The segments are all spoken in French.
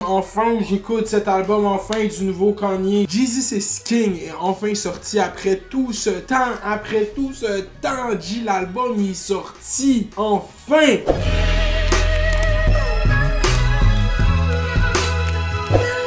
Enfin, j'écoute cet album, enfin, du nouveau Kanye. Jesus is King est enfin sorti après tout ce temps. G, l'album il est sorti, enfin!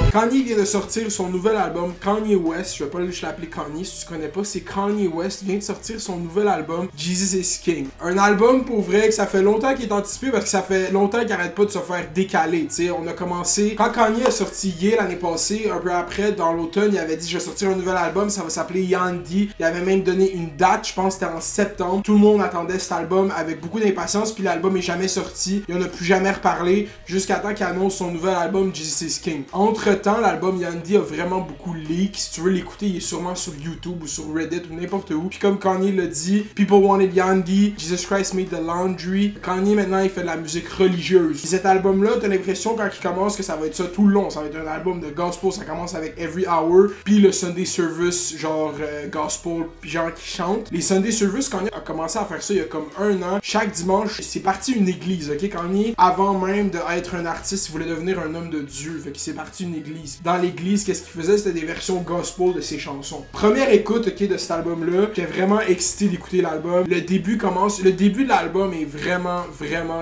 Kanye vient de sortir son nouvel album, Kanye West. Je vais pas juste l'appeler Kanye, si tu connais pas, c'est Kanye West. Vient de sortir son nouvel album, Jesus is King. Un album pour vrai que ça fait longtemps qu'il est anticipé parce que ça fait longtemps qu'il arrête pas de se faire décaler. T'sais, on a commencé, quand Kanye a sorti Ye l'année passée, un peu après, dans l'automne, il avait dit je vais sortir un nouvel album, ça va s'appeler Yandhi. Il avait même donné une date, je pense que c'était en septembre. Tout le monde attendait cet album avec beaucoup d'impatience, puis l'album est jamais sorti. Il en a plus jamais reparlé jusqu'à temps qu'il annonce son nouvel album, Jesus is King. Entre-temps, l'album Yandhi a vraiment beaucoup leak. Si tu veux l'écouter, il est sûrement sur YouTube ou sur Reddit ou n'importe où. Puis comme Kanye l'a dit, People wanted Yandhi, Jesus Christ made the laundry. Kanye maintenant il fait de la musique religieuse. Et cet album-là, t'as l'impression quand il commence que ça va être ça tout le long. Ça va être un album de gospel, ça commence avec Every Hour, puis le Sunday Service, genre gospel, puis genre qui chante. Les Sunday Service, Kanye a commencé à faire ça il y a comme 1 an. Chaque dimanche, c'est parti une église, ok? Kanye, avant même d'être un artiste, il voulait devenir un homme de Dieu. Fait qu'il s'est parti une église. Dans l'église, qu'est-ce qu'il faisait? C'était des versions gospel de ses chansons. Première écoute, ok, de cet album-là. J'étais vraiment excité d'écouter l'album. Le début de l'album est vraiment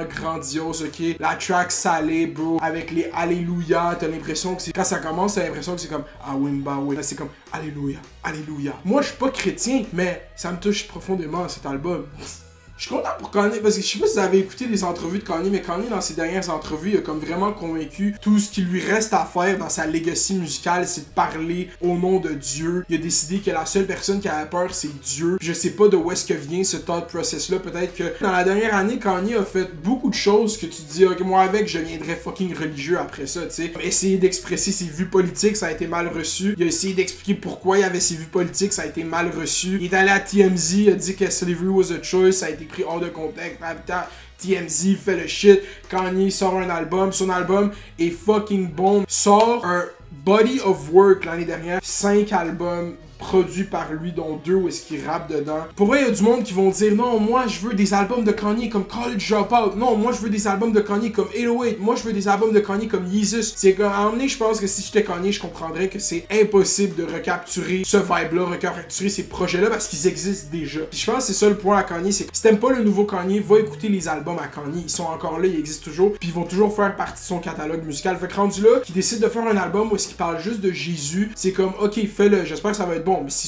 grandiose, ok? La track salée, bro, avec les Alléluia, t'as l'impression que c'est... Quand ça commence, t'as l'impression que c'est comme Awimba, ouais. Là, c'est comme Alléluia, Alléluia. Moi, je suis pas chrétien, mais ça me touche profondément, cet album. Je suis content pour Kanye parce que je sais pas si vous avez écouté les entrevues de Kanye, mais Kanye dans ses dernières entrevues, il a comme vraiment convaincu tout ce qui lui reste à faire dans sa legacy musicale, c'est de parler au nom de Dieu. Il a décidé que la seule personne qui avait peur, c'est Dieu. Puis je sais pas de où est-ce que vient ce thought process-là. Peut-être que dans la dernière année, Kanye a fait beaucoup de choses que tu te dis, ok, moi avec, je deviendrais fucking religieux après ça, tu sais. Essayer d'expresser ses vues politiques, ça a été mal reçu. Il a essayé d'expliquer pourquoi il avait ses vues politiques, ça a été mal reçu. Il est allé à TMZ, il a dit que slavery was a choice, ça a été pris hors de contexte. TMZ fait le shit. Kanye sort un album, son album est fucking bon. Sort un body of work l'année dernière, 5 albums produits par lui, dont 2 où est-ce qu'il rappe dedans. Pour vrai, il y a du monde qui vont dire non, moi je veux des albums de Kanye comme College Dropout. Non, moi je veux des albums de Kanye comme 808. Moi je veux des albums de Kanye comme Yeezus. C'est qu'à un moment donné, je pense que si j'étais Kanye, je comprendrais que c'est impossible de recapturer ce vibe-là, recapturer ces projets-là parce qu'ils existent déjà. Puis je pense que c'est ça le point à Kanye, c'est que si t'aimes pas le nouveau Kanye, va écouter les albums à Kanye. Ils sont encore là, ils existent toujours, puis ils vont toujours faire partie de son catalogue musical. Fait que rendu là, qu'il décide de faire un album où est-ce qu'il parle juste de Jésus, c'est comme ok, fais-le, j'espère que ça va être bon, mais c'est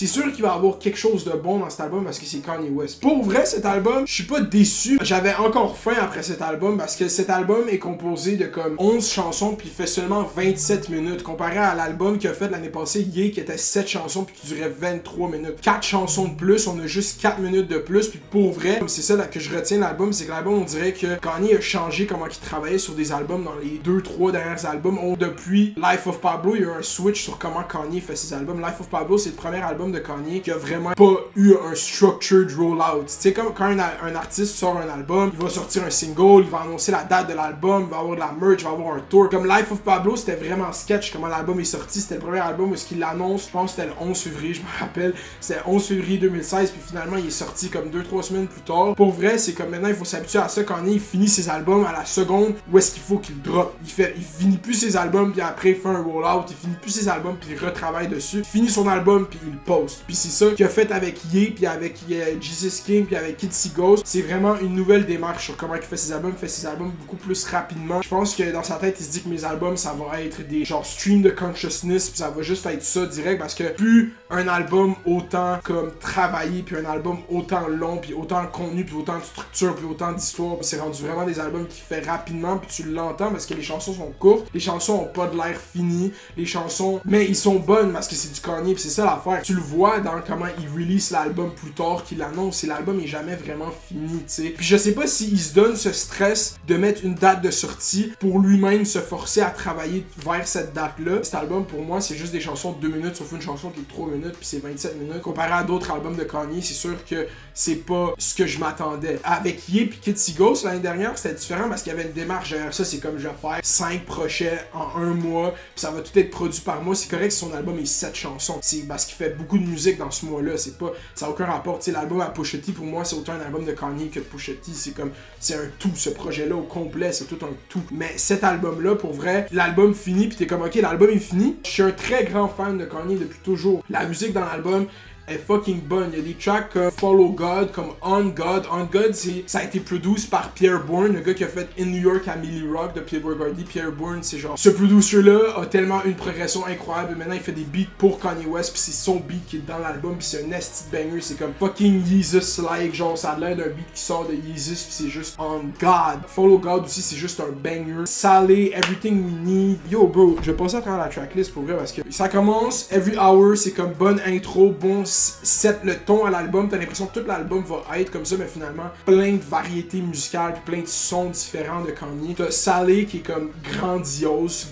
sûr qu'il va avoir quelque chose de bon dans cet album parce que c'est Kanye West. Pour vrai, cet album, je suis pas déçu. J'avais encore faim après cet album parce que cet album est composé de comme 11 chansons puis il fait seulement 27 minutes comparé à l'album qu'il a fait l'année passée, Ye, qui était 7 chansons puis qui durait 23 minutes. 4 chansons de plus, on a juste 4 minutes de plus puis pour vrai, c'est ça là, que je retiens de l'album, c'est que l'album, on dirait que Kanye a changé comment il travaillait sur des albums dans les 2-3 derniers albums. Depuis Life of Pablo, il y a eu un switch sur comment Kanye fait ses albums. Life of Pablo, c'est le premier album de Kanye qui a vraiment pas eu un structured rollout. Tu sais, comme quand un artiste sort un album, il va sortir un single, il va annoncer la date de l'album, il va avoir de la merch, il va avoir un tour. Comme Life of Pablo, c'était vraiment sketch comment l'album est sorti. C'était le premier album où ce qu'il l'annonce, je pense que c'était le 11 février, je me rappelle. C'était 11 février 2016, puis finalement il est sorti comme 2-3 semaines plus tard. Pour vrai, c'est comme maintenant il faut s'habituer à ça. Kanye il finit ses albums à la seconde où est-ce qu'il faut qu'il drop. Il finit plus ses albums, puis après il fait un rollout. Il finit plus ses albums, puis il retravaille dessus. Il finit son album, puis il poste. Puis c'est ça qu'il a fait avec Ye, puis avec Jesus King, puis avec Kid Ghost. C'est vraiment une nouvelle démarche sur comment il fait ses albums. Il fait ses albums beaucoup plus rapidement. Je pense que dans sa tête, il se dit que mes albums, ça va être des genre streams de consciousness, puis ça va juste être ça direct, parce que plus un album autant comme travaillé, puis un album autant long, puis autant de contenu, puis autant de structure, puis autant d'histoire, puis c'est rendu vraiment des albums qui fait rapidement, puis tu l'entends parce que les chansons sont courtes, les chansons ont pas de l'air fini, les chansons, mais ils sont bonnes parce que c'est du Kanye, puis c'est ça l'affaire. Tu le vois dans comment il release l'album plus tard qu'il l'annonce, et l'album est jamais vraiment fini, tu sais. Puis je sais pas s'il se donne ce stress de mettre une date de sortie pour lui-même se forcer à travailler vers cette date-là. Cet album, pour moi, c'est juste des chansons de 2 minutes, sauf une chanson qui est 3 minutes, puis c'est 27 minutes. Comparé à d'autres albums de Kanye, c'est sûr que c'est pas ce que je m'attendais. Avec Ye puis Kid Ghost l'année dernière, c'était différent parce qu'il y avait une démarche derrière ça. C'est comme je vais faire 5 projets en 1 mois, puis ça va tout être produit par mois. C'est correct si son album est 7 chansons. chansons. C'est parce qu'il fait beaucoup de musique dans ce mois-là. C'est pas, ça n'a aucun rapport. Tu sais, l'album à Pusha T, pour moi, c'est autant un album de Kanye que de Pusha T. C'est comme, c'est un tout. Ce projet-là au complet, c'est tout un tout. Mais cet album-là, pour vrai, l'album finit, puis t'es comme, ok, l'album est fini. Je suis un très grand fan de Kanye depuis toujours. La musique dans l'album est fucking bonne. Il y a des tracks comme Follow God, comme On God. On God, ça a été produit par Pierre Bourne, le gars qui a fait In New York à Millie Rock de Playboi Carti. Pierre Bourne, c'est genre, ce producer-là a tellement une progression incroyable. Maintenant, il fait des beats pour Kanye West, puis c'est son beat qui est dans l'album, puis c'est un nasty banger. C'est comme fucking Yeezus-like, genre, ça a l'air d'un beat qui sort de Yeezus, puis c'est juste On God. Follow God aussi, c'est juste un banger. Salé, Everything We Need. Yo, bro, je vais passer à travers la tracklist pour vrai, parce que ça commence, Every Hour, c'est comme bonne intro, bon set le ton à l'album, t'as l'impression que tout l'album va être comme ça, mais finalement plein de variétés musicales puis plein de sons différents de Kanye. T'as Salé qui est comme grandiose.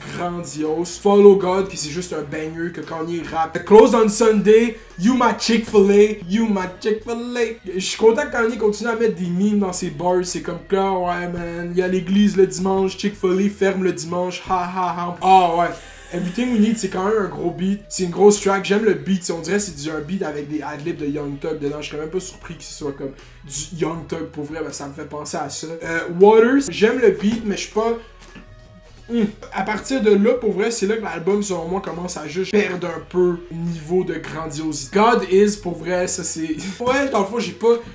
Follow God qui c'est juste un banger que Kanye rappe. Close on Sunday, You My Chick-fil-A. Je suis content que Kanye continue à mettre des memes dans ses bars, c'est comme là, ouais man, il y a l'église le dimanche, Chick-fil-A ferme le dimanche, ha ha ha. Ah ouais. Everything We Need, c'est quand même un gros beat. C'est une grosse track. J'aime le beat. On dirait que c'est un beat avec des adlibs de Young Thug dedans. Je serais même pas surpris que ce soit comme du Young Thug pour vrai. Ben, ça me fait penser à ça. Waters, j'aime le beat, mais je suis pas... À partir de là, pour vrai, c'est là que l'album, selon moi, commence à juste perdre un peu niveau de grandiosité. God Is, pour vrai, ça c'est... Ouais, dans le fond,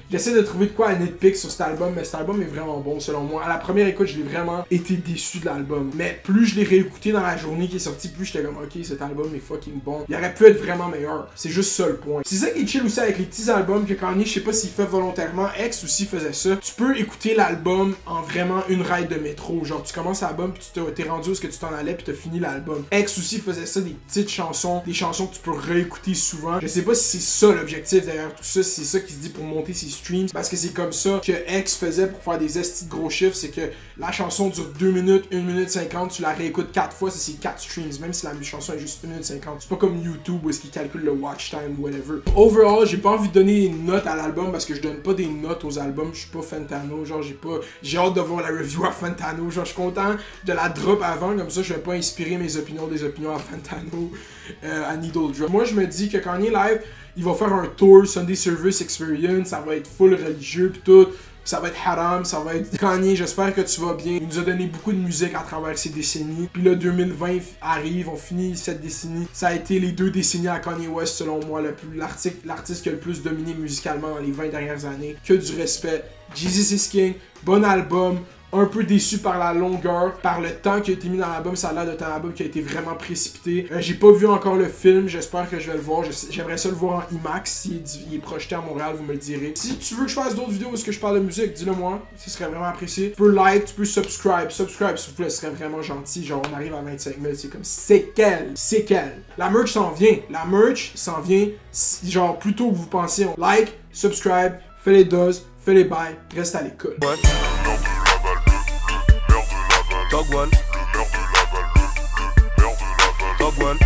j'essaie de trouver de quoi à nitpick sur cet album, mais cet album est vraiment bon, selon moi. À la première écoute, je l'ai vraiment été déçu de l'album. Mais plus je l'ai réécouté dans la journée qui est sortie, plus j'étais comme, ok, cet album est fucking bon. Il aurait pu être vraiment meilleur. C'est juste ça le point. C'est ça qui est chill aussi avec les petits albums que Kanye, je sais pas s'il fait volontairement, X aussi faisait ça. Tu peux écouter l'album en vraiment une ride de métro. Genre, tu commences l'album, puis t'es rendu où est-ce que tu t'en allais, puis t'as fini l'album. X aussi faisait ça, des petites chansons, des chansons que tu peux réécouter souvent. Je sais pas si c'est ça l'objectif derrière tout ça, si c'est ça qui se dit pour monter ses streams, parce que c'est comme ça que X faisait pour faire des estis de gros chiffres, c'est que la chanson dure 2 minutes, 1 minute 50, tu la réécoutes 4 fois, c'est 4 streams, même si la chanson est juste 1 minute 50. C'est pas comme YouTube où est-ce qu'ils calculent le watch time ou whatever. Overall, j'ai pas envie de donner une note à l'album parce que je donne pas des notes aux albums, je suis pas Fentano, genre j'ai hâte de voir la review à Fentano, genre je suis content de la drop avant, comme ça je vais pas inspirer mes opinions des opinions à Fentano, à Needle Drop. Moi je me dis que Kanye Live, il va faire un tour Sunday Service Experience, ça va être full religieux pis tout. Ça va être haram, ça va être Kanye, j'espère que tu vas bien. Il nous a donné beaucoup de musique à travers ces décennies. Puis là, 2020 arrive, on finit cette décennie. Ça a été les 2 décennies à Kanye West, selon moi, l'artiste qui a le plus dominé musicalement dans les 20 dernières années. Que du respect. Jesus is King, bon album. Un peu déçu par la longueur, par le temps qui a été mis dans l'album. Ça a l'air d'être un album qui a été vraiment précipité. J'ai pas vu encore le film, j'espère que je vais le voir. J'aimerais ça le voir en IMAX. S'il est projeté à Montréal, vous me le direz. Si tu veux que je fasse d'autres vidéos où est-ce que je parle de musique, dis-le moi. Ce serait vraiment apprécié. Tu peux like, tu peux subscribe. Subscribe, s'il vous plaît, ce serait vraiment gentil. Genre, on arrive à 25 000, c'est comme, c'est quel. La merch s'en vient. Genre, plus tôt que vous pensez. Like, subscribe, fais les doses, fais les bails, reste à l'écoute. Dog one. Dog one.